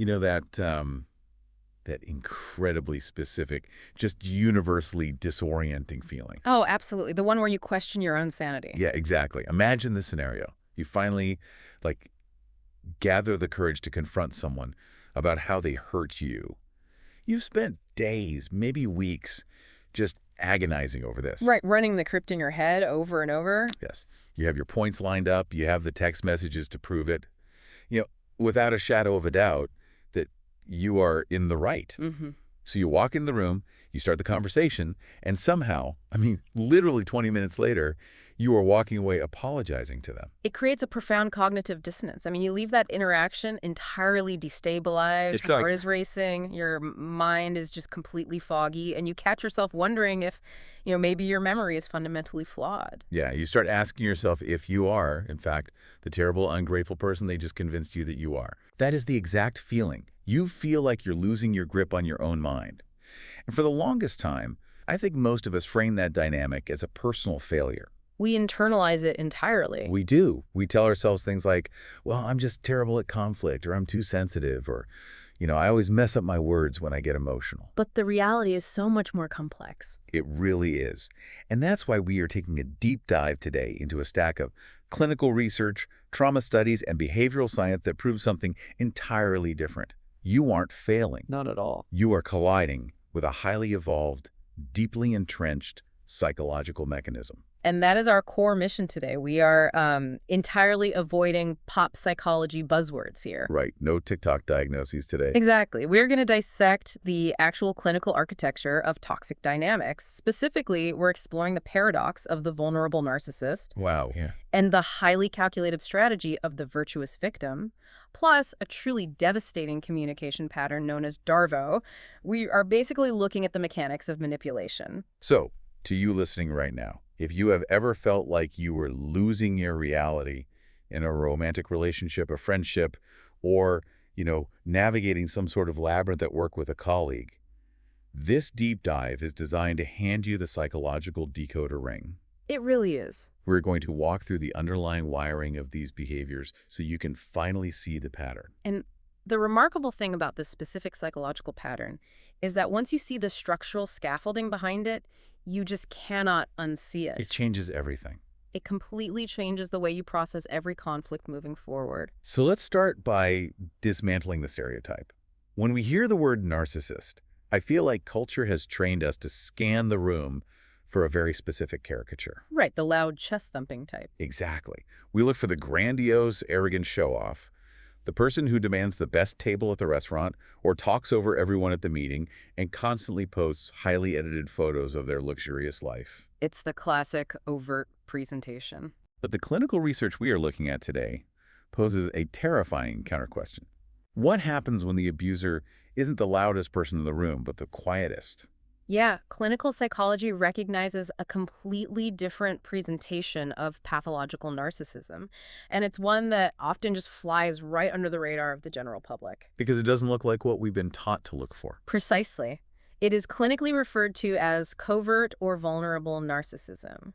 You know, that incredibly specific, just universally disorienting feeling. Oh, absolutely. The one where you question your own sanity. Yeah, exactly. Imagine the scenario. You finally, like, gather the courage to confront someone about how they hurt you. You've spent days, maybe weeks, just agonizing over this. Right, running the crypt in your head over and over. Yes. You have your points lined up. You have the text messages to prove it. You know, without a shadow of a doubt that you are in the right. So you walk in the room, you start the conversation, and somehow, I mean, literally 20 minutes later, you are walking away apologizing to them. It creates a profound cognitive dissonance. I mean, you leave that interaction entirely destabilized, It's your like- heart is racing, your mind is just completely foggy, and you catch yourself wondering if, maybe your memory is fundamentally flawed. Yeah, you start asking yourself if you are, in fact, the terrible, ungrateful person they just convinced you that you are. That is the exact feeling. You feel like you're losing your grip on your own mind. And for the longest time, I think most of us frame that dynamic as a personal failure. We internalize it entirely. We do. We tell ourselves things like, well, I'm just terrible at conflict, or I'm too sensitive, or, I always mess up my words when I get emotional. But the reality is so much more complex. It really is. And that's why we are taking a deep dive today into a stack of clinical research, trauma studies, and behavioral science that proves something entirely different. You aren't failing. Not at all. You are colliding with a highly evolved, deeply entrenched psychological mechanism. And that is our core mission today. We are entirely avoiding pop psychology buzzwords here. Right. No TikTok diagnoses today. Exactly. We're going to dissect the actual clinical architecture of toxic dynamics. Specifically, we're exploring the paradox of the vulnerable narcissist. Wow. Yeah. And the highly calculative strategy of the virtuous victim, plus a truly devastating communication pattern known as DARVO. We are basically looking at the mechanics of manipulation. So, to you listening right now, if you have ever felt like you were losing your reality in a romantic relationship, a friendship, or, navigating some sort of labyrinth at work with a colleague, this deep dive is designed to hand you the psychological decoder ring. It really is. We're going to walk through the underlying wiring of these behaviors so you can finally see the pattern. And the remarkable thing about this specific psychological pattern is that once you see the structural scaffolding behind it, you just cannot unsee it. It changes everything. It completely changes the way you process every conflict moving forward. So let's start by dismantling the stereotype. When we hear the word narcissist, I feel like culture has trained us to scan the room for a very specific caricature. Right, the loud chest-thumping type. Exactly. We look for the grandiose, arrogant show-off, the person who demands the best table at the restaurant or talks over everyone at the meeting and constantly posts highly edited photos of their luxurious life. It's the classic overt presentation. But the clinical research we are looking at today poses a terrifying counter-question. What happens when the abuser isn't the loudest person in the room, but the quietest? Yeah, clinical psychology recognizes a completely different presentation of pathological narcissism, and it's one that often just flies right under the radar of the general public. Because it doesn't look like what we've been taught to look for. Precisely. It is clinically referred to as covert or vulnerable narcissism.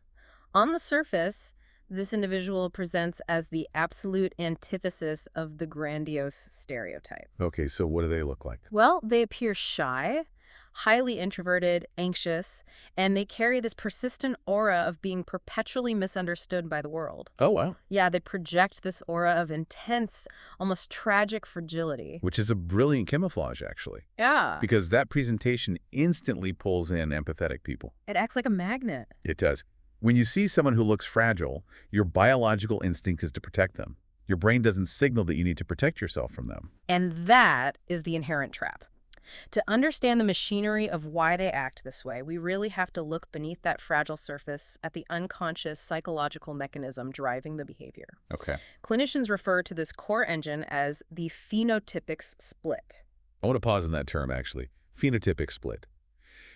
On the surface, this individual presents as the absolute antithesis of the grandiose stereotype. Okay, so what do they look like? Well, they appear shy, highly introverted, anxious, and they carry this persistent aura of being perpetually misunderstood by the world. Oh, wow. Yeah, they project this aura of intense, almost tragic fragility. Which is a brilliant camouflage, actually. Yeah. Because that presentation instantly pulls in empathetic people. It acts like a magnet. It does. When you see someone who looks fragile, your biological instinct is to protect them. Your brain doesn't signal that you need to protect yourself from them. And that is the inherent trap. To understand the machinery of why they act this way, we really have to look beneath that fragile surface at the unconscious psychological mechanism driving the behavior. Okay. Clinicians refer to this core engine as the phenotypic split. I want to pause on that term, actually. Phenotypic split.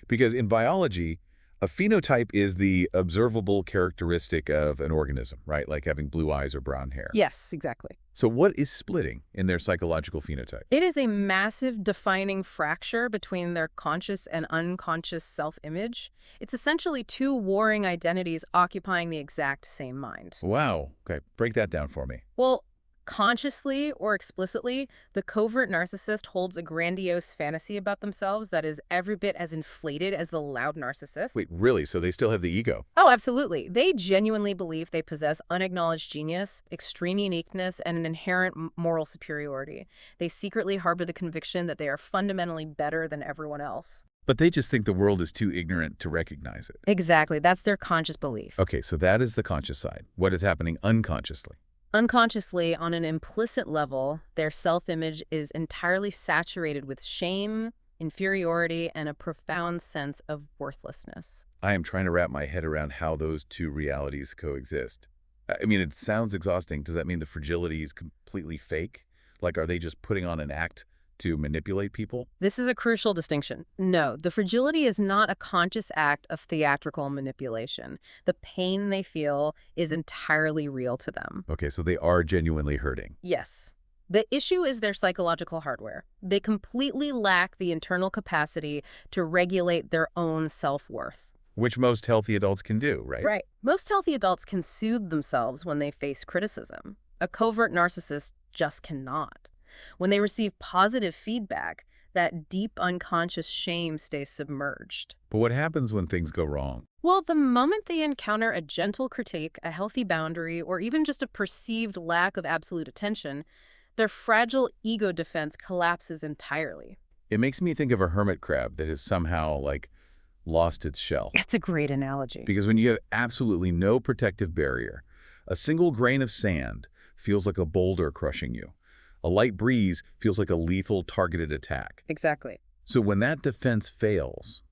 Because in biology, a phenotype is the observable characteristic of an organism, right? Like having blue eyes or brown hair. Yes, exactly. So what is splitting in their psychological phenotype? It is a massive defining fracture between their conscious and unconscious self-image. It's essentially two warring identities occupying the exact same mind. Wow. Okay, break that down for me. Well, Consciously or explicitly, the covert narcissist holds a grandiose fantasy about themselves that is every bit as inflated as the loud narcissist. Wait, really? So they still have the ego? Oh, absolutely. They genuinely believe they possess unacknowledged genius, extreme uniqueness, and an inherent moral superiority. They secretly harbor the conviction that they are fundamentally better than everyone else. But they just think the world is too ignorant to recognize it. Exactly. That's their conscious belief. Okay, so that is the conscious side. What is happening unconsciously? Unconsciously, on an implicit level, their self-image is entirely saturated with shame, inferiority, and a profound sense of worthlessness. I am trying to wrap my head around how those two realities coexist. I mean, it sounds exhausting. Does that mean the fragility is completely fake? Like, are they just putting on an act to manipulate people? This is a crucial distinction. No, the fragility is not a conscious act of theatrical manipulation. The pain they feel is entirely real to them. Okay, so they are genuinely hurting. Yes. The issue is their psychological hardware. They completely lack the internal capacity to regulate their own self-worth. Which most healthy adults can do, right? Right. Most healthy adults can soothe themselves when they face criticism. A covert narcissist just cannot. When they receive positive feedback, that deep unconscious shame stays submerged. But what happens when things go wrong? Well, the moment they encounter a gentle critique, a healthy boundary, or even just a perceived lack of absolute attention, their fragile ego defense collapses entirely. It makes me think of a hermit crab that has somehow, like, lost its shell. It's a great analogy. Because when you have absolutely no protective barrier, a single grain of sand feels like a boulder crushing you. A light breeze feels like a lethal targeted attack. Exactly. So when that defense fails,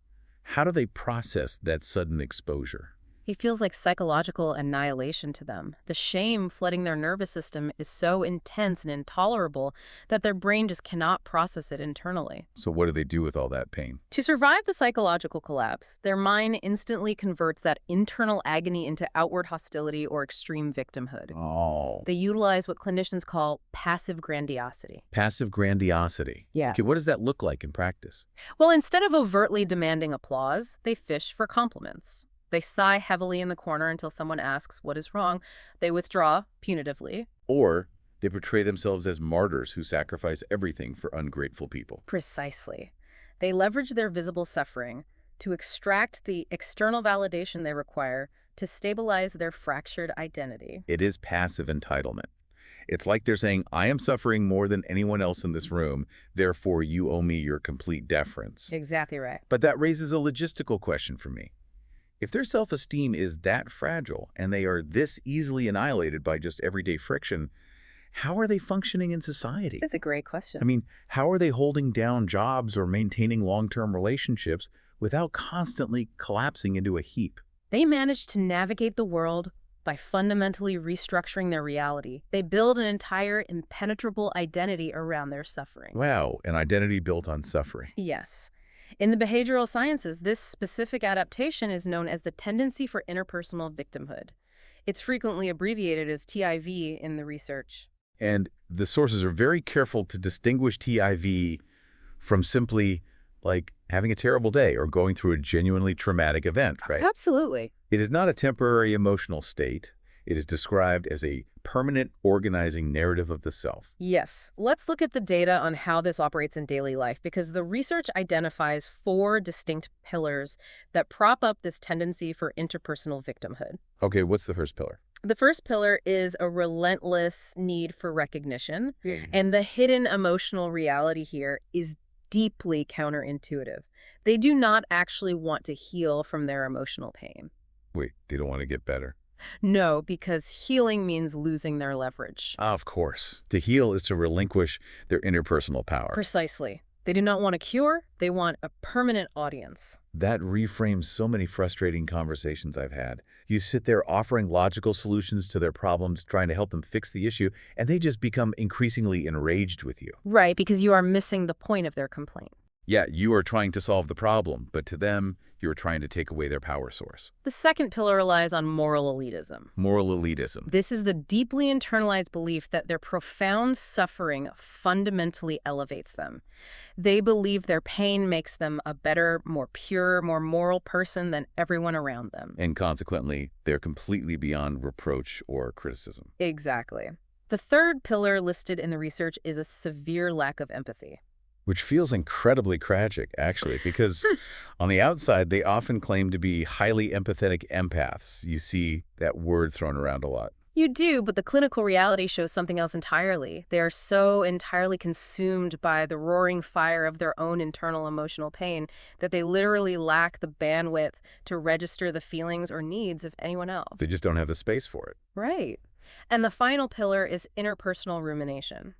how do they process that sudden exposure? It feels like psychological annihilation to them. The shame flooding their nervous system is so intense and intolerable that their brain just cannot process it internally. So what do they do with all that pain? To survive the psychological collapse, their mind instantly converts that internal agony into outward hostility or extreme victimhood. Oh. They utilize what clinicians call passive grandiosity. Passive grandiosity. Yeah. Okay, what does that look like in practice? Well, instead of overtly demanding applause, they fish for compliments. They sigh heavily in the corner until someone asks what is wrong. They withdraw punitively. Or they portray themselves as martyrs who sacrifice everything for ungrateful people. Precisely. They leverage their visible suffering to extract the external validation they require to stabilize their fractured identity. It is passive entitlement. It's like they're saying, I am suffering more than anyone else in this room, therefore you owe me your complete deference. Exactly right. But that raises a logistical question for me. If their self-esteem is that fragile and they are this easily annihilated by just everyday friction, how are they functioning in society? That's a great question. I mean, how are they holding down jobs or maintaining long-term relationships without constantly collapsing into a heap? They manage to navigate the world by fundamentally restructuring their reality. They build an entire impenetrable identity around their suffering. Wow, an identity built on suffering. Yes. In the behavioral sciences, this specific adaptation is known as the tendency for interpersonal victimhood. It's frequently abbreviated as TIV in the research. And the sources are very careful to distinguish TIV from simply, like, having a terrible day or going through a genuinely traumatic event, right? Absolutely. It is not a temporary emotional state. It is described as a permanent organizing narrative of the self. Yes. Let's look at the data on how this operates in daily life, because the research identifies 4 distinct pillars that prop up this tendency for interpersonal victimhood. Okay, what's the first pillar? The first pillar is a relentless need for recognition, and the hidden emotional reality here is deeply counterintuitive. They do not actually want to heal from their emotional pain. Wait, they don't want to get better? No, because healing means losing their leverage. Of course. To heal is to relinquish their interpersonal power. Precisely. They do not want a cure, they want a permanent audience. That reframes so many frustrating conversations I've had. You sit there offering logical solutions to their problems, trying to help them fix the issue, and they just become increasingly enraged with you. Right, because you are missing the point of their complaint. Yeah, you are trying to solve the problem, but to them, you're trying to take away their power source. The second pillar relies on moral elitism. Moral elitism. This is the deeply internalized belief that their profound suffering fundamentally elevates them. They believe their pain makes them a better, more pure, more moral person than everyone around them. And consequently, they're completely beyond reproach or criticism. Exactly. The third pillar listed in the research is a severe lack of empathy. Which feels incredibly tragic, actually, because on the outside, they often claim to be highly empathetic empaths. You see that word thrown around a lot. You do, but the clinical reality shows something else entirely. They are so entirely consumed by the roaring fire of their own internal emotional pain that they literally lack the bandwidth to register the feelings or needs of anyone else. They just don't have the space for it. Right. And the final pillar is interpersonal rumination.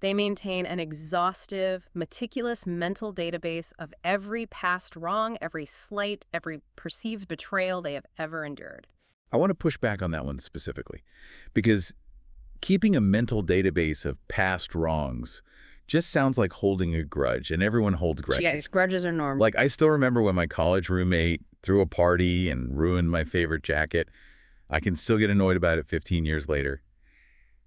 They maintain an exhaustive, meticulous mental database of every past wrong, every slight, every perceived betrayal they have ever endured. I want to push back on that one specifically, because keeping a mental database of past wrongs just sounds like holding a grudge, and everyone holds grudges. Yes, grudges are normal. Like, I still remember when my college roommate threw a party and ruined my favorite jacket. I can still get annoyed about it 15 years later.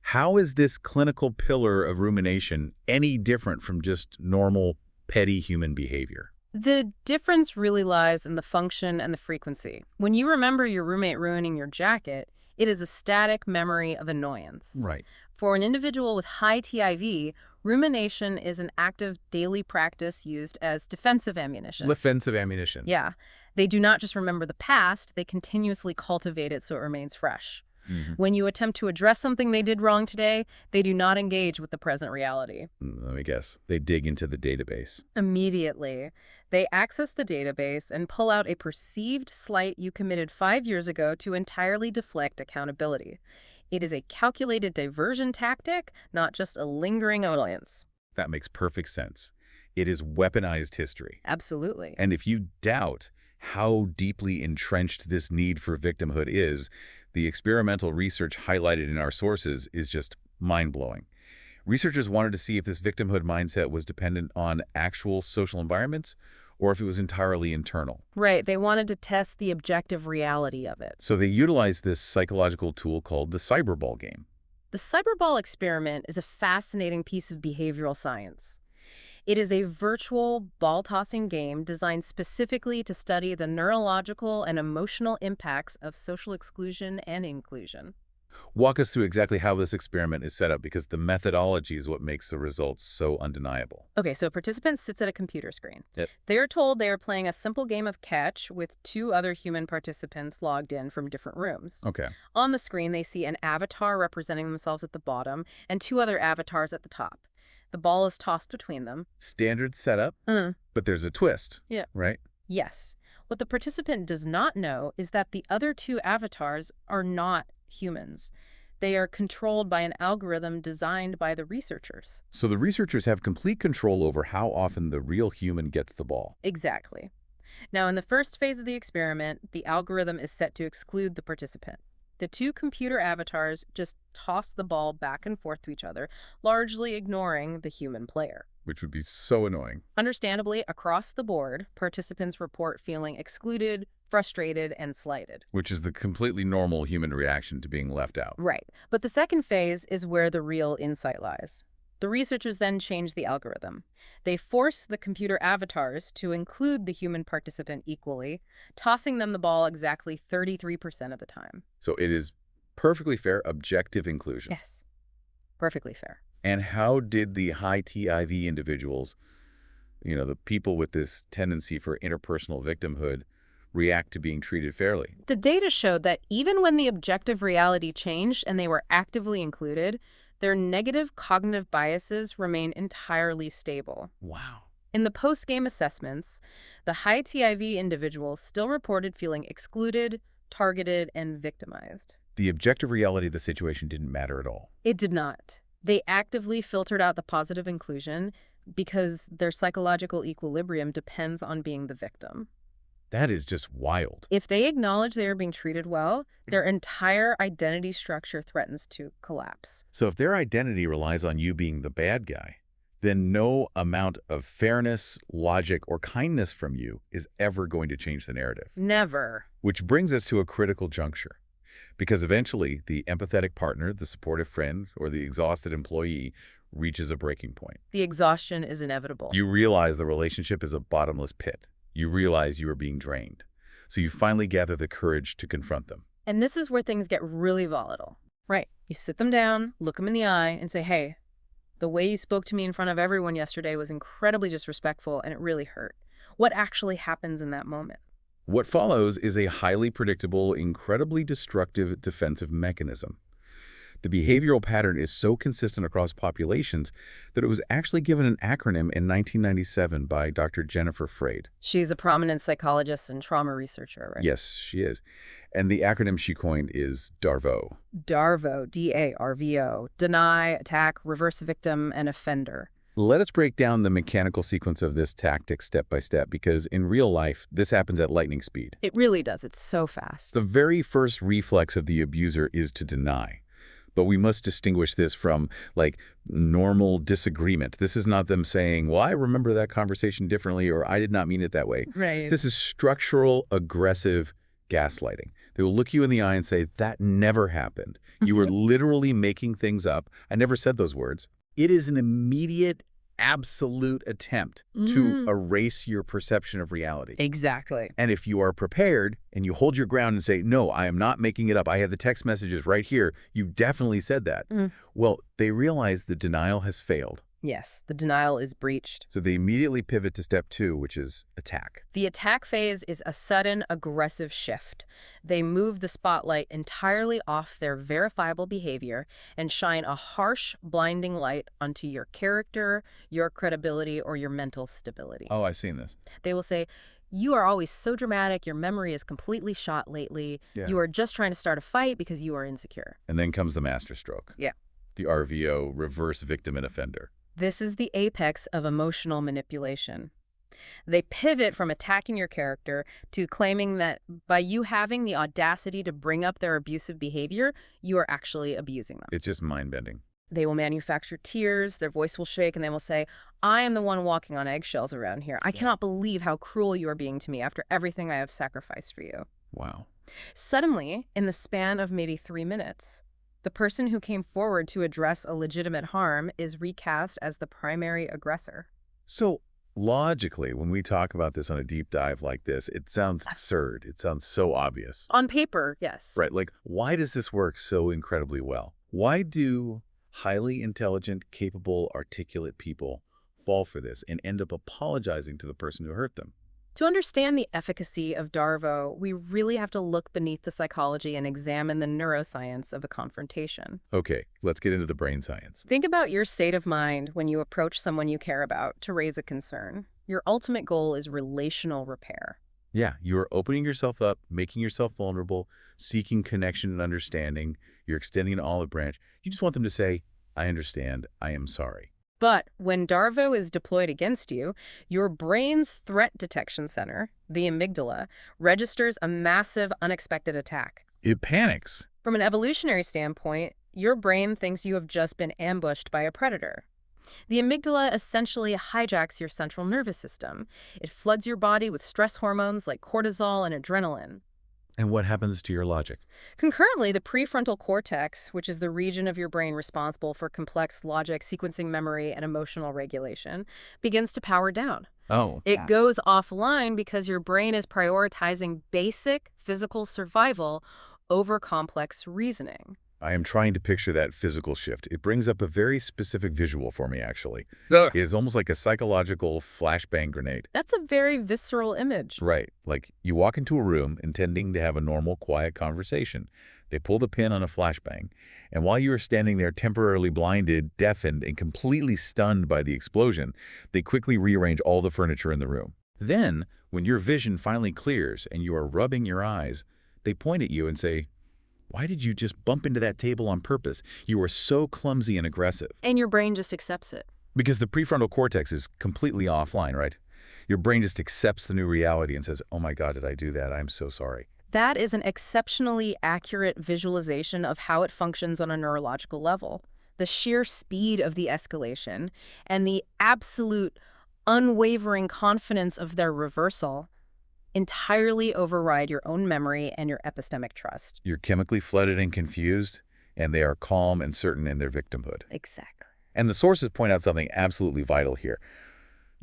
How is this clinical pillar of rumination any different from just normal, petty human behavior? The difference really lies in the function and the frequency. When you remember your roommate ruining your jacket, it is a static memory of annoyance. Right. For an individual with high TIV, rumination is an active daily practice used as defensive ammunition. Defensive ammunition. Yeah. They do not just remember the past, they continuously cultivate it so it remains fresh. When you attempt to address something they did wrong today, they do not engage with the present reality. Let me guess. They dig into the database. Immediately, they access the database and pull out a perceived slight you committed 5 years ago to entirely deflect accountability. It is a calculated diversion tactic, not just a lingering annoyance. That makes perfect sense. It is weaponized history. Absolutely. And if you doubt how deeply entrenched this need for victimhood is, the experimental research highlighted in our sources is just mind-blowing. Researchers wanted to see if this victimhood mindset was dependent on actual social environments or if it was entirely internal. Right. They wanted to test the objective reality of it. So they utilized this psychological tool called the cyberball game. The cyberball experiment is a fascinating piece of behavioral science. It is a virtual ball-tossing game designed specifically to study the neurological and emotional impacts of social exclusion and inclusion. Walk us through exactly how this experiment is set up, because the methodology is what makes the results so undeniable. Okay, so a participant sits at a computer screen. Yep. They are told they are playing a simple game of catch with 2 other human participants logged in from different rooms. Okay. On the screen, they see an avatar representing themselves at the bottom and 2 other avatars at the top. The ball is tossed between them. Standard setup, but there's a twist, Yeah. right? Yes. What the participant does not know is that the other 2 avatars are not humans. They are controlled by an algorithm designed by the researchers. So the researchers have complete control over how often the real human gets the ball. Exactly. Now, in the first phase of the experiment, the algorithm is set to exclude the participant. The 2 computer avatars just toss the ball back and forth to each other, largely ignoring the human player. Which would be so annoying. Understandably, across the board, participants report feeling excluded, frustrated, and slighted. Which is the completely normal human reaction to being left out. Right. But the second phase is where the real insight lies. The researchers then change the algorithm. They force the computer avatars to include the human participant equally, tossing them the ball exactly 33% of the time. So it is perfectly fair, objective inclusion. Yes. Perfectly fair. And how did the high TIV individuals, the people with this tendency for interpersonal victimhood, react to being treated fairly? The data showed that even when the objective reality changed and they were actively included, their negative cognitive biases remain entirely stable. Wow. In the post-game assessments, the high TIV individuals still reported feeling excluded, targeted, and victimized. The objective reality of the situation didn't matter at all. It did not. They actively filtered out the positive inclusion because their psychological equilibrium depends on being the victim. That is just wild. If they acknowledge they are being treated well, their entire identity structure threatens to collapse. So if their identity relies on you being the bad guy, then no amount of fairness, logic, or kindness from you is ever going to change the narrative. Never. Which brings us to a critical juncture. Because eventually, the empathetic partner, the supportive friend, or the exhausted employee reaches a breaking point. The exhaustion is inevitable. You realize the relationship is a bottomless pit. You realize you are being drained. So you finally gather the courage to confront them. And this is where things get really volatile. Right. You sit them down, look them in the eye, and say, hey, the way you spoke to me in front of everyone yesterday was incredibly disrespectful, and it really hurt. What actually happens in that moment? What follows is a highly predictable, incredibly destructive defensive mechanism. The behavioral pattern is so consistent across populations that it was actually given an acronym in 1997 by Dr. Jennifer Freyd. She's a prominent psychologist and trauma researcher, right? Yes, she is. And the acronym she coined is DARVO. DARVO, D-A-R-V-O, deny, attack, reverse victim, and offender. Let us break down the mechanical sequence of this tactic step by step, because in real life, this happens at lightning speed. It really does. It's so fast. The very first reflex of the abuser is to deny. But we must distinguish this from, like, normal disagreement. This is not them saying, well, I remember that conversation differently, or I did not mean it that way. Right. This is structural, aggressive gaslighting. They will look you in the eye and say, that never happened. You were literally making things up. I never said those words. It is an immediate, absolute attempt to erase your perception of reality. Exactly. And if you are prepared and you hold your ground and say, no, I am not making it up, I have the text messages right here, you definitely said that. Well, they realize the denial has failed. Yes, the denial is breached. So they immediately pivot to step 2, which is attack. The attack phase is a sudden, aggressive shift. They move the spotlight entirely off their verifiable behavior and shine a harsh, blinding light onto your character, your credibility, or your mental stability. Oh, I've seen this. They will say, you are always so dramatic, your memory is completely shot lately. Yeah. You are just trying to start a fight because you are insecure. And then comes the masterstroke. Yeah. The RVO, reverse victim and offender. This is the apex of emotional manipulation. They pivot from attacking your character to claiming that by you having the audacity to bring up their abusive behavior, you are actually abusing them. It's just mind-bending. They will manufacture tears, their voice will shake, and they will say, I am the one walking on eggshells around here. I cannot believe how cruel you are being to me after everything I have sacrificed for you. Wow. Suddenly, in the span of maybe 3 minutes, the person who came forward to address a legitimate harm is recast as the primary aggressor. So logically, when we talk about this on a deep dive like this, it sounds absurd. It sounds so obvious. On paper, yes. Right. Like, why does this work so incredibly well? Why do highly intelligent, capable, articulate people fall for this and end up apologizing to the person who hurt them? To understand the efficacy of DARVO, we really have to look beneath the psychology and examine the neuroscience of a confrontation. Okay, let's get into the brain science. Think about your state of mind when you approach someone you care about to raise a concern. Your ultimate goal is relational repair. Yeah, you are opening yourself up, making yourself vulnerable, seeking connection and understanding. You're extending an olive branch. You just want them to say, I understand, I am sorry. But when DARVO is deployed against you, your brain's threat detection center, the amygdala, registers a massive, unexpected attack. It panics. From an evolutionary standpoint, your brain thinks you have just been ambushed by a predator. The amygdala essentially hijacks your central nervous system. It floods your body with stress hormones like cortisol and adrenaline. And what happens to your logic? Concurrently, the prefrontal cortex, which is the region of your brain responsible for complex logic, sequencing memory, and emotional regulation, begins to power down. Oh. It goes offline because your brain is prioritizing basic physical survival over complex reasoning. I am trying to picture that physical shift. It brings up a very specific visual for me, actually. It is almost like a psychological flashbang grenade. That's a very visceral image. Right. Like you walk into a room intending to have a normal, quiet conversation. They pull the pin on a flashbang. And while you are standing there temporarily blinded, deafened, and completely stunned by the explosion, they quickly rearrange all the furniture in the room. Then, when your vision finally clears and you are rubbing your eyes, they point at you and say, why did you just bump into that table on purpose? You were so clumsy and aggressive. And your brain just accepts it. Because the prefrontal cortex is completely offline, right? Your brain just accepts the new reality and says, oh my God, did I do that? I'm so sorry. That is an exceptionally accurate visualization of how it functions on a neurological level. The sheer speed of the escalation and the absolute unwavering confidence of their reversal entirely override your own memory and your epistemic trust. You're chemically flooded and confused, and they are calm and certain in their victimhood. Exactly. And the sources point out something absolutely vital here.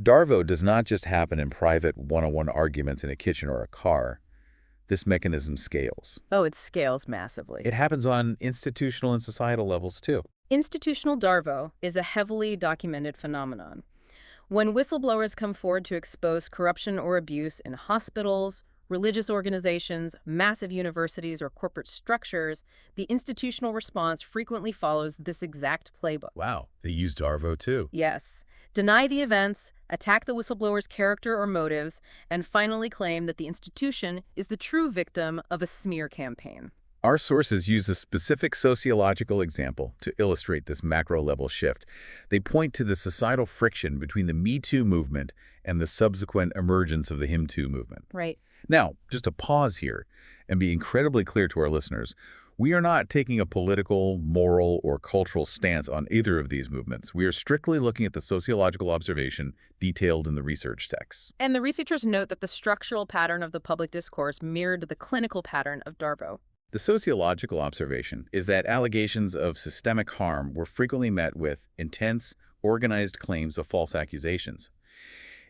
DARVO does not just happen in private one-on-one arguments in a kitchen or a car. this mechanism scales. Oh, it scales massively. It happens on institutional and societal levels, too. Institutional DARVO is a heavily documented phenomenon. When whistleblowers come forward to expose corruption or abuse in hospitals, religious organizations, massive universities, or corporate structures, the institutional response frequently follows this exact playbook. Wow, they use DARVO, too. Yes. Deny the events, attack the whistleblower's character or motives, and finally claim that the institution is the true victim of a smear campaign. Our sources use a specific sociological example to illustrate this macro-level shift. They point to the societal friction between the Me Too movement and the subsequent emergence of the Him Too movement. Right. Now, just to pause here and be incredibly clear to our listeners, we are not taking a political, moral, or cultural stance on either of these movements. We are strictly looking at the sociological observation detailed in the research texts. And the researchers note that the structural pattern of the public discourse mirrored the clinical pattern of DARVO. The sociological observation is that allegations of systemic harm were frequently met with intense, organized claims of false accusations.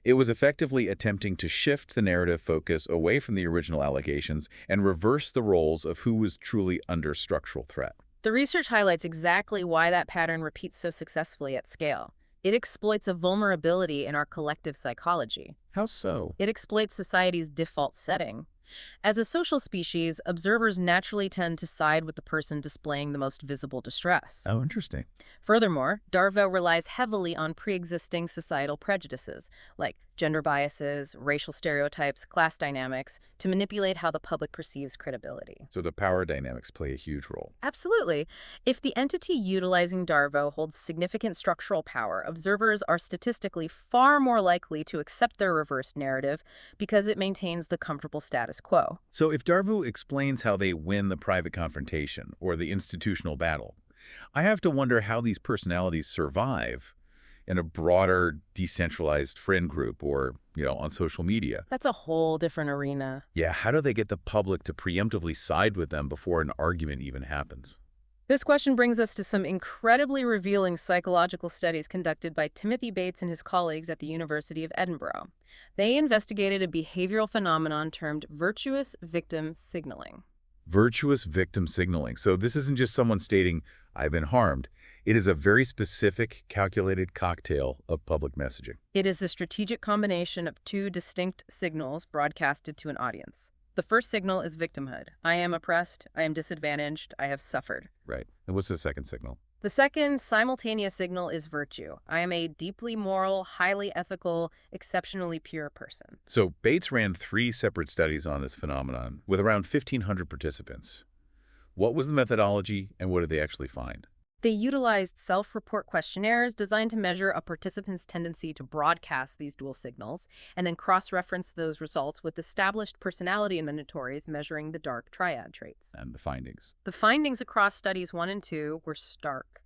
It was effectively attempting to shift the narrative focus away from the original allegations and reverse the roles of who was truly under structural threat. The research highlights exactly why that pattern repeats so successfully at scale. It exploits a vulnerability in our collective psychology. How so? It exploits society's default setting. As a social species, observers naturally tend to side with the person displaying the most visible distress. Oh, interesting. Furthermore, DARVO relies heavily on pre-existing societal prejudices, like gender biases, racial stereotypes, class dynamics, to manipulate how the public perceives credibility. So the power dynamics play a huge role. Absolutely. If the entity utilizing DARVO holds significant structural power, observers are statistically far more likely to accept their reversed narrative because it maintains the comfortable status quo. So if DARVO explains how they win the private confrontation or the institutional battle, I have to wonder how these personalities survive in a broader, decentralized friend group or, on social media. That's a whole different arena. Yeah, how do they get the public to preemptively side with them before an argument even happens? This question brings us to some incredibly revealing psychological studies conducted by Timothy Bates and his colleagues at the University of Edinburgh. They investigated a behavioral phenomenon termed virtuous victim signaling. Virtuous victim signaling. So this isn't just someone stating, "I've been harmed." It is a very specific, calculated cocktail of public messaging. It is the strategic combination of two distinct signals broadcasted to an audience. The first signal is victimhood. I am oppressed, I am disadvantaged, I have suffered. Right. And what's the second signal? The second simultaneous signal is virtue. I am a deeply moral, highly ethical, exceptionally pure person. So Bates ran 3 separate studies on this phenomenon with around 1,500 participants. What was the methodology and what did they actually find? They utilized self-report questionnaires designed to measure a participant's tendency to broadcast these dual signals, and then cross-reference those results with established personality inventories measuring the dark triad traits. And the findings. The findings across studies 1 and 2 were stark.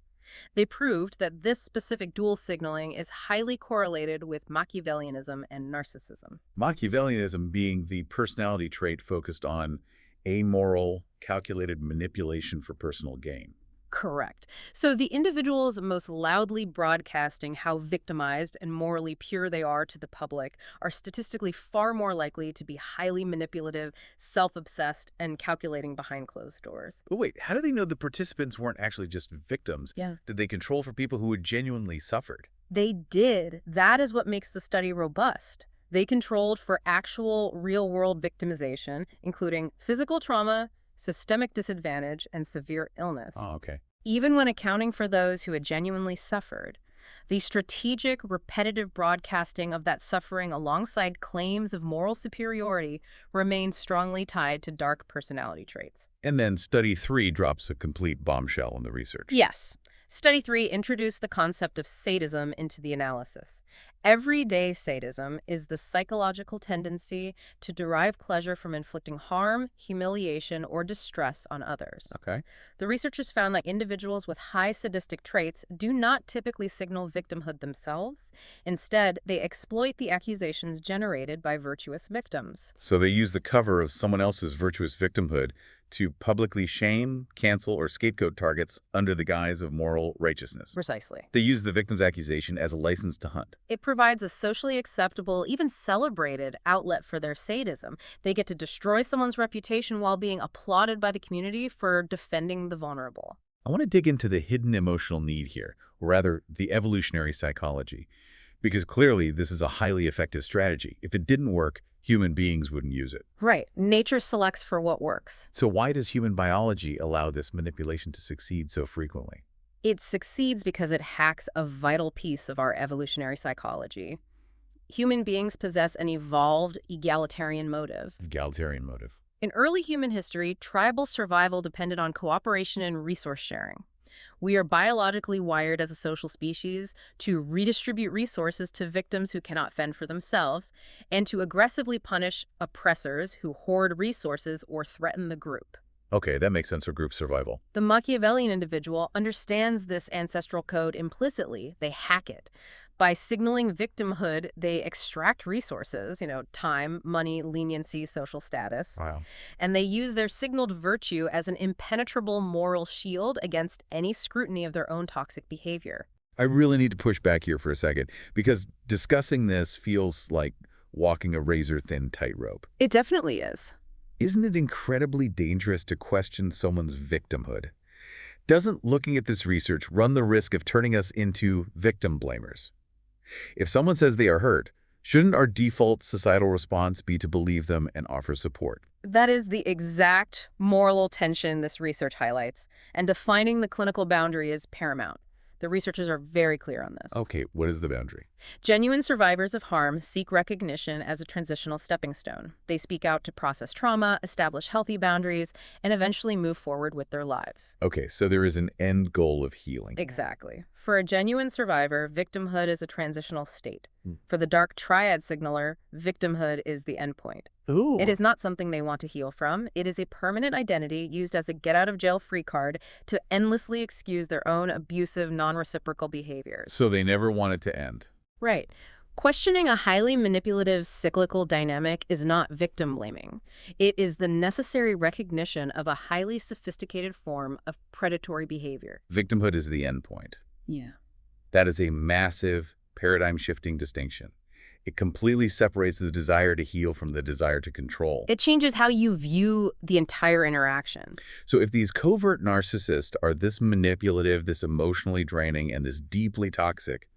They proved that this specific dual signaling is highly correlated with Machiavellianism and narcissism. Machiavellianism being the personality trait focused on amoral, calculated manipulation for personal gain. Correct. So the individuals most loudly broadcasting how victimized and morally pure they are to the public are statistically far more likely to be highly manipulative, self-obsessed, and calculating behind closed doors. But wait, how do they know the participants weren't actually just victims? Yeah. Did they control for people who had genuinely suffered? They did. That is what makes the study robust. They controlled for actual real-world victimization, including physical trauma, systemic disadvantage, and severe illness. Oh, okay. Even when accounting for those who had genuinely suffered, the strategic, repetitive broadcasting of that suffering alongside claims of moral superiority remains strongly tied to dark personality traits. And then Study 3 drops a complete bombshell in the research. Yes. Study 3 introduced the concept of sadism into the analysis. Everyday sadism is the psychological tendency to derive pleasure from inflicting harm, humiliation, or distress on others. Okay. The researchers found that individuals with high sadistic traits do not typically signal victimhood themselves. Instead, they exploit the accusations generated by virtuous victims. So they use the cover of someone else's virtuous victimhood to publicly shame, cancel, or scapegoat targets under the guise of moral righteousness. Precisely. They use the victim's accusation as a license to hunt. It provides a socially acceptable, even celebrated outlet for their sadism. They get to destroy someone's reputation while being applauded by the community for defending the vulnerable. I want to dig into the hidden emotional need here, or rather, the evolutionary psychology. Because clearly, this is a highly effective strategy. If it didn't work, human beings wouldn't use it. Right. Nature selects for what works. So why does human biology allow this manipulation to succeed so frequently? It succeeds because it hacks a vital piece of our evolutionary psychology. Human beings possess an evolved egalitarian motive. Egalitarian motive. In early human history, tribal survival depended on cooperation and resource sharing. We are biologically wired as a social species to redistribute resources to victims who cannot fend for themselves and to aggressively punish oppressors who hoard resources or threaten the group. Okay, that makes sense for group survival. The Machiavellian individual understands this ancestral code implicitly. They hack it. By signaling victimhood, they extract resources, time, money, leniency, social status. Wow. And they use their signaled virtue as an impenetrable moral shield against any scrutiny of their own toxic behavior. I really need to push back here for a second, because discussing this feels like walking a razor-thin tightrope. It definitely is. Isn't it incredibly dangerous to question someone's victimhood? Doesn't looking at this research run the risk of turning us into victim blamers? If someone says they are hurt, shouldn't our default societal response be to believe them and offer support? That is the exact moral tension this research highlights, and defining the clinical boundary is paramount. The researchers are very clear on this. Okay, what is the boundary? Genuine survivors of harm seek recognition as a transitional stepping stone. They speak out to process trauma, establish healthy boundaries, and eventually move forward with their lives. Okay, so there is an end goal of healing. Exactly. For a genuine survivor, victimhood is a transitional state. For the dark triad signaler, victimhood is the endpoint. Ooh. It is not something they want to heal from. It is a permanent identity used as a get-out-of-jail-free card to endlessly excuse their own abusive, non-reciprocal behaviors. So they never want it to end. Right. Questioning a highly manipulative cyclical dynamic is not victim blaming. It is the necessary recognition of a highly sophisticated form of predatory behavior. Victimhood is the endpoint. Yeah. That is a massive, paradigm-shifting distinction. It completely separates the desire to heal from the desire to control. It changes how you view the entire interaction. So if these covert narcissists are this manipulative, this emotionally draining, and this deeply toxic,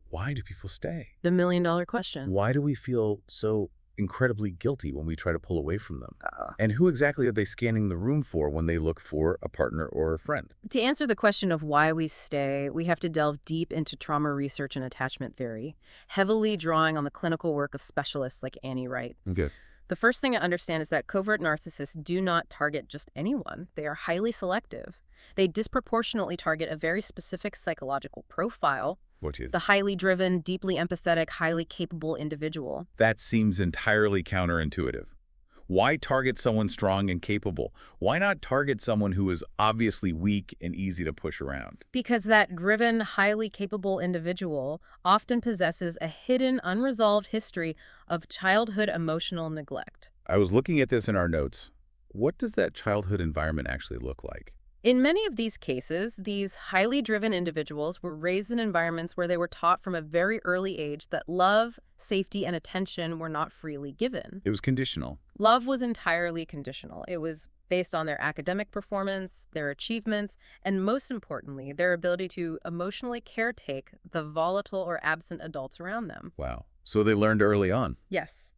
why do people stay? The million-dollar question. Why do we feel so incredibly guilty when we try to pull away from them? And who exactly are they scanning the room for when they look for a partner or a friend? To answer the question of why we stay, we have to delve deep into trauma research and attachment theory, heavily drawing on the clinical work of specialists like Annie Wright. Okay. The first thing to understand is that covert narcissists do not target just anyone. They are highly selective. They disproportionately target a very specific psychological profile, What is the highly driven, deeply empathetic, highly capable individual. That seems entirely counterintuitive. Why target someone strong and capable? Why not target someone who is obviously weak and easy to push around? Because that driven, highly capable individual often possesses a hidden, unresolved history of childhood emotional neglect. I was looking at this in our notes. What does that childhood environment actually look like? In many of these cases, these highly driven individuals were raised in environments where they were taught from a very early age that love, safety, and attention were not freely given. It was conditional. Love was entirely conditional. It was based on their academic performance, their achievements, and most importantly, their ability to emotionally caretake the volatile or absent adults around them. Wow. So they learned early on. Yes.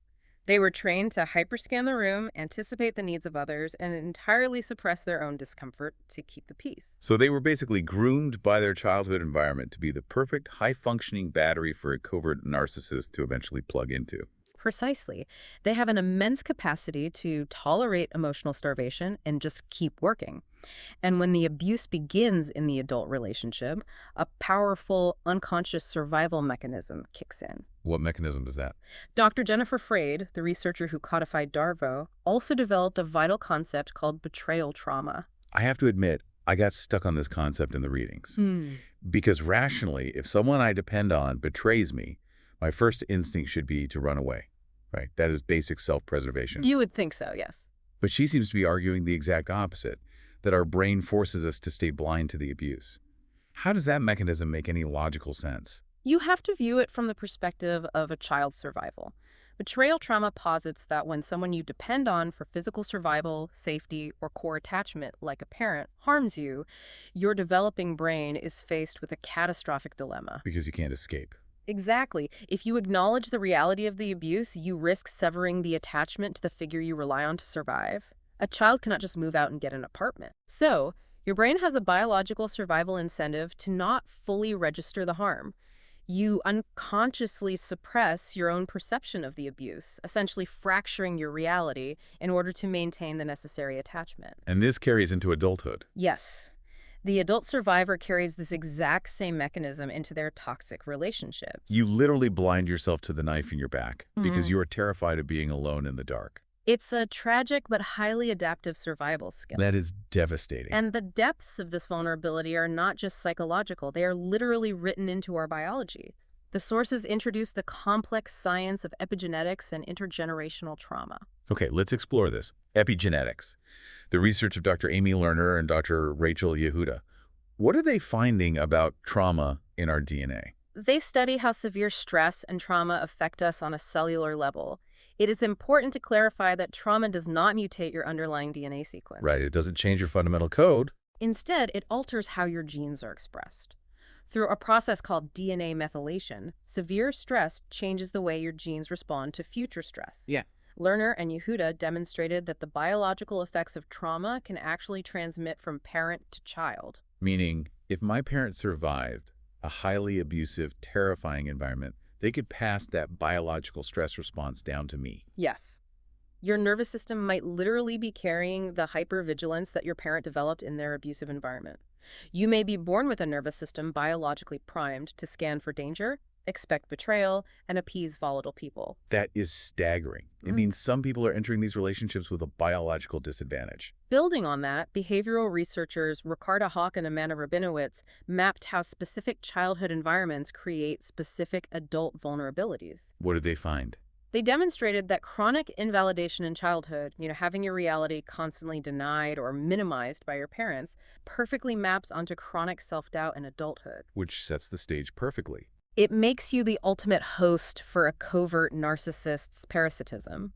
They were trained to hyperscan the room, anticipate the needs of others, and entirely suppress their own discomfort to keep the peace. So they were basically groomed by their childhood environment to be the perfect high-functioning battery for a covert narcissist to eventually plug into. Precisely. They have an immense capacity to tolerate emotional starvation and just keep working. And when the abuse begins in the adult relationship, a powerful, unconscious survival mechanism kicks in. What mechanism is that? Dr. Jennifer Freyd, the researcher who codified Darvo, also developed a vital concept called betrayal trauma. I have to admit, I got stuck on this concept in the readings. Because rationally, if someone I depend on betrays me, my first instinct should be to run away, right? That is basic self-preservation. You would think so, yes. But she seems to be arguing the exact opposite, that our brain forces us to stay blind to the abuse. How does that mechanism make any logical sense? You have to view it from the perspective of a child's survival. Betrayal trauma posits that when someone you depend on for physical survival, safety, or core attachment, like a parent, harms you, your developing brain is faced with a catastrophic dilemma. Because you can't escape. Exactly. If you acknowledge the reality of the abuse, you risk severing the attachment to the figure you rely on to survive. A child cannot just move out and get an apartment. So, your brain has a biological survival incentive to not fully register the harm. You unconsciously suppress your own perception of the abuse, essentially fracturing your reality in order to maintain the necessary attachment. And this carries into adulthood. Yes. The adult survivor carries this exact same mechanism into their toxic relationships. You literally blind yourself to the knife in your back because you are terrified of being alone in the dark. It's a tragic but highly adaptive survival skill. That is devastating. And the depths of this vulnerability are not just psychological, they are literally written into our biology. The sources introduce the complex science of epigenetics and intergenerational trauma. Okay, let's explore this. Epigenetics. The research of Dr. Amy Lerner and Dr. Rachel Yehuda. What are they finding about trauma in our DNA? They study how severe stress and trauma affect us on a cellular level. It is important to clarify that trauma does not mutate your underlying DNA sequence. Right, it doesn't change your fundamental code. Instead, it alters how your genes are expressed. Through a process called DNA methylation, severe stress changes the way your genes respond to future stress. Yeah. Lerner and Yehuda demonstrated that the biological effects of trauma can actually transmit from parent to child. Meaning, if my parents survived a highly abusive, terrifying environment, they could pass that biological stress response down to me. Yes. Your nervous system might literally be carrying the hypervigilance that your parent developed in their abusive environment. You may be born with a nervous system biologically primed to scan for danger, expect betrayal, and appease volatile people. That is staggering. It means some people are entering these relationships with a biological disadvantage. Building on that, behavioral researchers Ricarda Hawk and Amanda Rabinowitz mapped how specific childhood environments create specific adult vulnerabilities. What did they find? They demonstrated that chronic invalidation in childhood, having your reality constantly denied or minimized by your parents, perfectly maps onto chronic self-doubt in adulthood. Which sets the stage perfectly. It makes you the ultimate host for a covert narcissist's parasitism.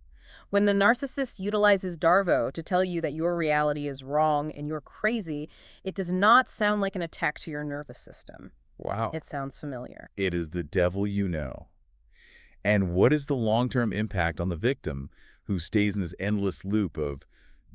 When the narcissist utilizes Darvo to tell you that your reality is wrong and you're crazy, it does not sound like an attack to your nervous system. Wow. It sounds familiar. It is the devil you know. And what is the long-term impact on the victim who stays in this endless loop of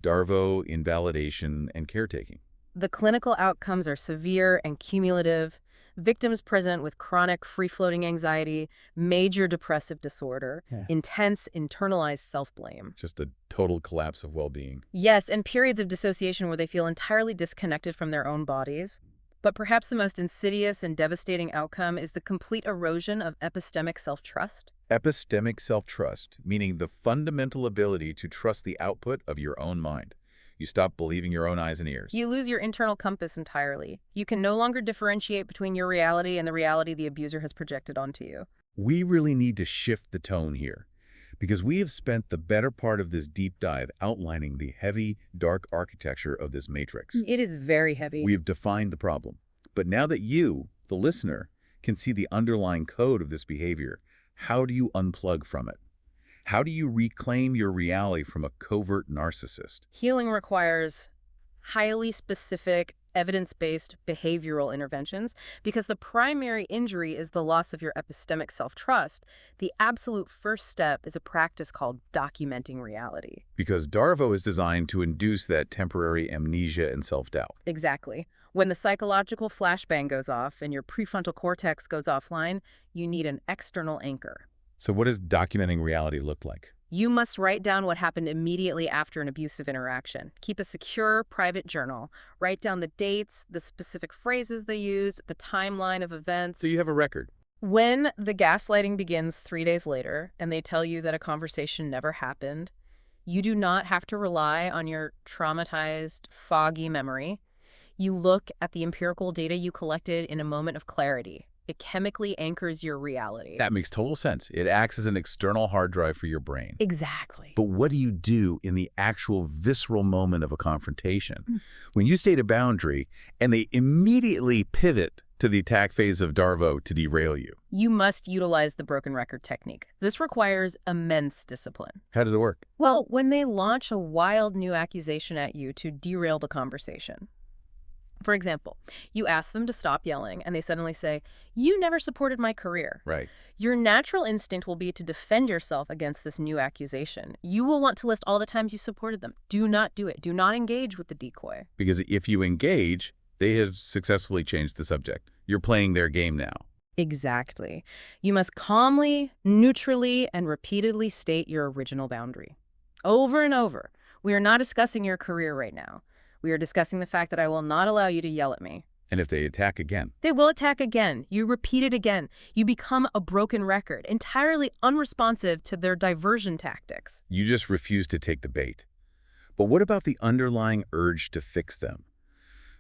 Darvo, invalidation, and caretaking? The clinical outcomes are severe and cumulative. Victims present with chronic free-floating anxiety, major depressive disorder, intense internalized self-blame. Just a total collapse of well-being. Yes, and periods of dissociation where they feel entirely disconnected from their own bodies. But perhaps the most insidious and devastating outcome is the complete erosion of epistemic self-trust. Epistemic self-trust, meaning the fundamental ability to trust the output of your own mind. You stop believing your own eyes and ears. You lose your internal compass entirely. You can no longer differentiate between your reality and the reality the abuser has projected onto you. We really need to shift the tone here, because we have spent the better part of this deep dive outlining the heavy, dark architecture of this matrix. It is very heavy. We have defined the problem. But now that you, the listener, can see the underlying code of this behavior, how do you unplug from it? How do you reclaim your reality from a covert narcissist? Healing requires highly specific, evidence-based behavioral interventions because the primary injury is the loss of your epistemic self-trust. The absolute first step is a practice called documenting reality. Because Darvo is designed to induce that temporary amnesia and self-doubt. Exactly. When the psychological flashbang goes off and your prefrontal cortex goes offline, you need an external anchor. So what does documenting reality look like? You must write down what happened immediately after an abusive interaction. Keep a secure, private journal. Write down the dates, the specific phrases they used, the timeline of events. So you have a record. When the gaslighting begins 3 days later and they tell you that a conversation never happened, you do not have to rely on your traumatized, foggy memory. You look at the empirical data you collected in a moment of clarity. It chemically anchors your reality. That makes total sense. It acts as an external hard drive for your brain. Exactly. But what do you do in the actual visceral moment of a confrontation? When you state a boundary and they immediately pivot to the attack phase of Darvo to derail you. You must utilize the broken record technique. This requires immense discipline. How does it work? Well, when they launch a wild new accusation at you to derail the conversation. For example, you ask them to stop yelling, and they suddenly say, "You never supported my career." Right. Your natural instinct will be to defend yourself against this new accusation. You will want to list all the times you supported them. Do not do it. Do not engage with the decoy. Because if you engage, they have successfully changed the subject. You're playing their game now. Exactly. You must calmly, neutrally, and repeatedly state your original boundary. Over and over. We are not discussing your career right now. We are discussing the fact that I will not allow you to yell at me. And if they attack again? They will attack again. You repeat it again. You become a broken record, entirely unresponsive to their diversion tactics. You just refuse to take the bait. But what about the underlying urge to fix them?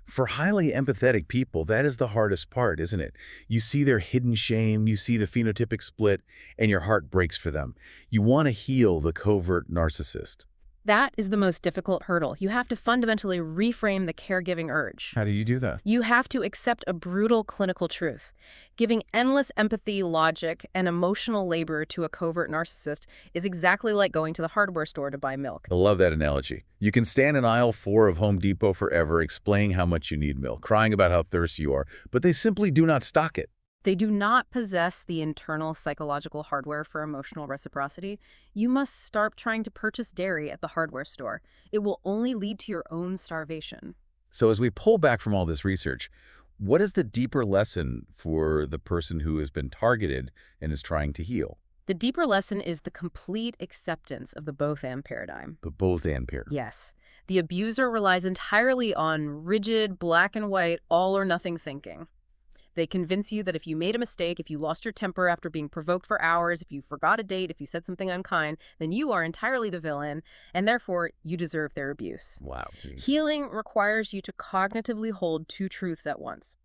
For highly empathetic people, that is the hardest part, isn't it? You see their hidden shame, you see the phenotypic split, and your heart breaks for them. You want to heal the covert narcissist. That is the most difficult hurdle. You have to fundamentally reframe the caregiving urge. How do you do that? You have to accept a brutal clinical truth. Giving endless empathy, logic, and emotional labor to a covert narcissist is exactly like going to the hardware store to buy milk. I love that analogy. You can stand in aisle 4 of Home Depot forever explaining how much you need milk, crying about how thirsty you are, but they simply do not stock it. They do not possess the internal psychological hardware for emotional reciprocity. You must start trying to purchase dairy at the hardware store. It will only lead to your own starvation. So as we pull back from all this research, what is the deeper lesson for the person who has been targeted and is trying to heal? The deeper lesson is the complete acceptance of the both-and paradigm. The both-and paradigm. Yes. The abuser relies entirely on rigid, black and white, all-or-nothing thinking. They convince you that if you made a mistake, if you lost your temper after being provoked for hours, if you forgot a date, if you said something unkind, then you are entirely the villain, and therefore you deserve their abuse. Wow. Healing requires you to cognitively hold two truths at once.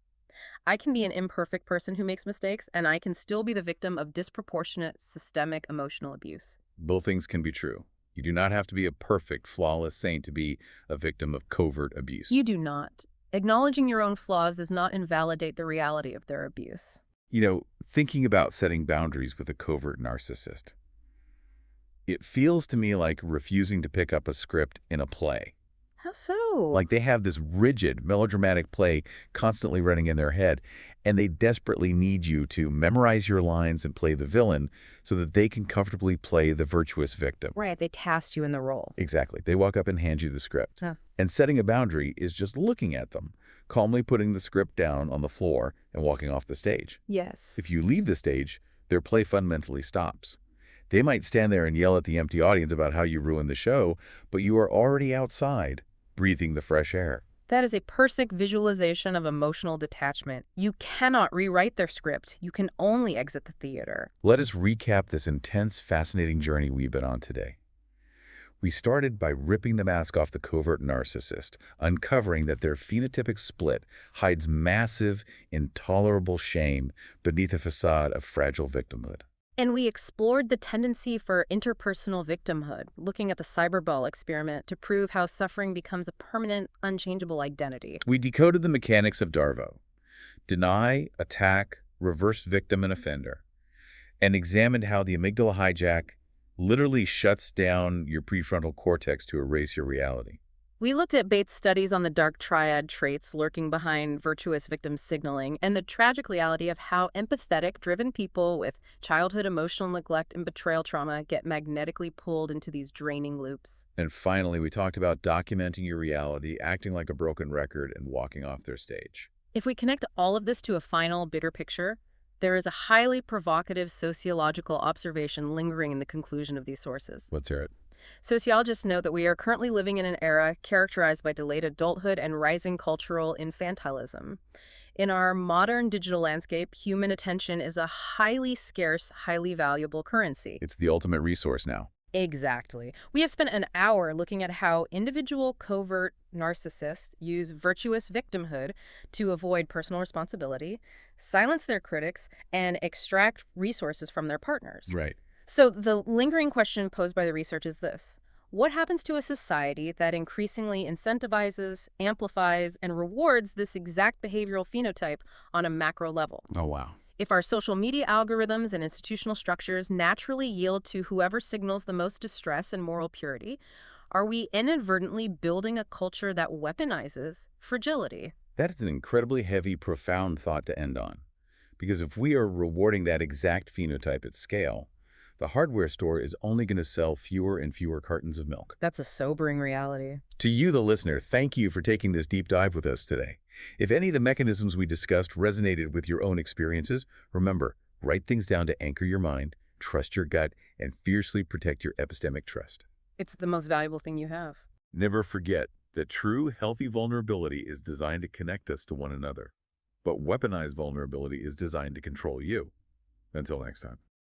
I can be an imperfect person who makes mistakes, and I can still be the victim of disproportionate, systemic emotional abuse. Both things can be true. You do not have to be a perfect, flawless saint to be a victim of covert abuse. You do not. Acknowledging your own flaws does not invalidate the reality of their abuse. You know, thinking about setting boundaries with a covert narcissist, it feels to me like refusing to pick up a script in a play. How so? Like they have this rigid, melodramatic play constantly running in their head, and they desperately need you to memorize your lines and play the villain so that they can comfortably play the virtuous victim. Right, they tasked you in the role. Exactly. They walk up and hand you the script. Huh. And setting a boundary is just looking at them, calmly putting the script down on the floor and walking off the stage. Yes. If you leave the stage, their play fundamentally stops. They might stand there and yell at the empty audience about how you ruined the show, but you are already outside, breathing the fresh air. That is a perfect visualization of emotional detachment. You cannot rewrite their script. You can only exit the theater. Let us recap this intense, fascinating journey we've been on today. We started by ripping the mask off the covert narcissist, uncovering that their phenotypic split hides massive, intolerable shame beneath a facade of fragile victimhood. And we explored the tendency for interpersonal victimhood, looking at the cyberball experiment to prove how suffering becomes a permanent, unchangeable identity. We decoded the mechanics of Darvo: deny, attack, reverse victim and offender, and examined how the amygdala hijack literally shuts down your prefrontal cortex to erase your reality. We looked at Bates' studies on the dark triad traits lurking behind virtuous victim signaling and the tragic reality of how empathetic, driven people with childhood emotional neglect and betrayal trauma get magnetically pulled into these draining loops. And finally, we talked about documenting your reality, acting like a broken record, and walking off their stage. If we connect all of this to a final, bigger picture, there is a highly provocative sociological observation lingering in the conclusion of these sources. Let's hear it. Sociologists note that we are currently living in an era characterized by delayed adulthood and rising cultural infantilism. In our modern digital landscape, human attention is a highly scarce, highly valuable currency. It's the ultimate resource now. Exactly. We have spent an hour looking at how individual covert narcissists use virtuous victimhood to avoid personal responsibility, silence their critics, and extract resources from their partners. Right. So the lingering question posed by the research is this: What happens to a society that increasingly incentivizes, amplifies, and rewards this exact behavioral phenotype on a macro level? Oh, wow. If our social media algorithms and institutional structures naturally yield to whoever signals the most distress and moral purity, are we inadvertently building a culture that weaponizes fragility? That is an incredibly heavy, profound thought to end on. Because if we are rewarding that exact phenotype at scale, the hardware store is only going to sell fewer and fewer cartons of milk. That's a sobering reality. To you, the listener, thank you for taking this deep dive with us today. If any of the mechanisms we discussed resonated with your own experiences, remember, write things down to anchor your mind, trust your gut, and fiercely protect your epistemic trust. It's the most valuable thing you have. Never forget that true, healthy vulnerability is designed to connect us to one another. But weaponized vulnerability is designed to control you. Until next time.